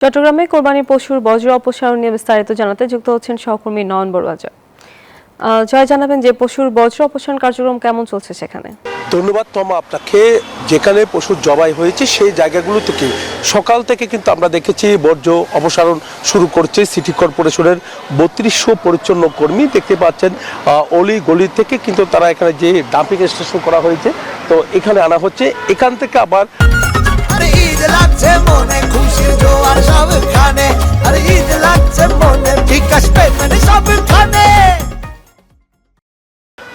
চট্টগ্রামে কোরবানি পশুর বজ্র অপসারণ নিয়ে বিস্তারিত জানাতে যুক্ত হচ্ছেন সহকর্মী নয়ন বড়ুয়া। জয়, জানাবেন যে পশুর বজ্র অপসারণ কার্যক্রম কেমন চলছে সেখানে? ধন্যবাদ তমা আপনাকে। যেখানে পশুর জবাই হয়েছে সেই জায়গাগুলো থেকে সকাল থেকে কিন্তু আমরা দেখেছি বর্জ্য অপসারণ শুরু করছে সিটি কর্পোরেশনের 3200 পরিচ্ছন্ন কর্মী। দেখতে পাচ্ছেন অলি গলি থেকে কিন্তু তারা এখানে যে ডাম্পিং স্টেশন করা হয়েছে, তো এখানে আনা হচ্ছে। এখান থেকে আবার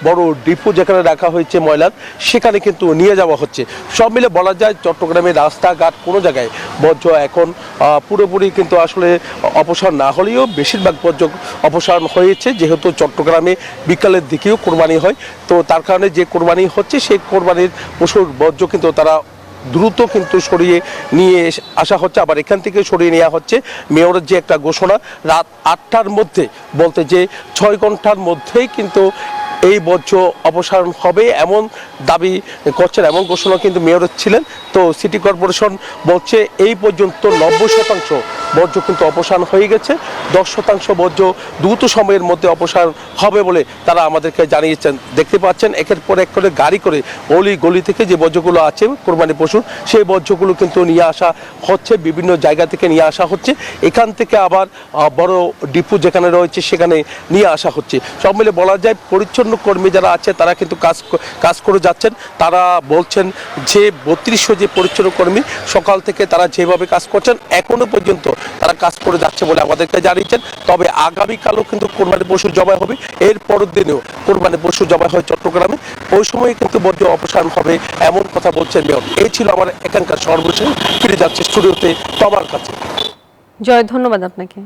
বড় ডিপো যেখানে রাখা হয়েছে ময়লা, সেখানে কিন্তু নিয়ে যাওয়া হচ্ছে। সব মিলে বলা যায় চট্টগ্রামের রাস্তাঘাট কোনো জায়গায় বর্জ্য এখন পুরোপুরি কিন্তু আসলে অপসারণ না হলেও বেশিরভাগ বর্জ্য অপসারণ হয়েছে, যেহেতু চট্টগ্রামে বিকালের দিকেও কোরবানি হয়। তো তার কারণে যে কোরবানি হচ্ছে সেই কোরবানির পশুর বর্জ্য কিন্তু তারা দ্রুত কিন্তু সরিয়ে নিয়ে আসা হচ্ছে। আবার এখান থেকে সরিয়ে নেওয়া হচ্ছে। মেয়রের যে একটা ঘোষণা, রাত 8টার মধ্যে, বলতে যে 6 ঘন্টার মধ্যেই কিন্তু এই বর্জ্য অপসারণ হবে এমন দাবি করছেন, এমন ঘোষণা কিন্তু মেয়রের ছিলেন। তো সিটি কর্পোরেশন বলছে এই পর্যন্ত 90% বর্জ্য কিন্তু অপসারণ হয়ে গেছে। 10% বর্জ্য দ্রুত সময়ের মধ্যে অপসারণ হবে বলে তারা আমাদেরকে জানিয়েছেন। দেখতে পাচ্ছেন একের পর এক করে গাড়ি করে অলি গলি থেকে যে বর্জ্যগুলো আছে কোরবানি পশুর, সেই বর্জ্যগুলো কিন্তু নিয়ে আসা হচ্ছে, বিভিন্ন জায়গা থেকে নিয়ে আসা হচ্ছে। এখান থেকে আবার বড় ডিপো যেখানে রয়েছে সেখানে নিয়ে আসা হচ্ছে। সব মিলে বলা যায় পরিচ্ছন্ন কর্মী যারা আছে তারা কিন্তু কাজ করে যাচ্ছেন। তারা বলছেন যে 3200 যে পরিচ্ছন্ন কর্মী সকাল থেকে তারা যেভাবে কাজ করছেন এখনো পর্যন্ত তারা কাজ করে যাচ্ছে বলে আমাদেরকে জানিয়েছেন। তবে আগামীকালও কিন্তু কোরবানি পশু জবাই হবে, এর পরের দিনেও কোরবানি পশু জবাই হয় চট্টগ্রামে। ওই সময় কিন্তু বর্জ্য অপসারণ হবে এমন কথা বলছেন মেয়র। এই ছিল আমার এখানকার সর্বশেষ। ফিরে যাচ্ছে স্টুডিওতে তোমার কাছে। জয়, ধন্যবাদ আপনাকে।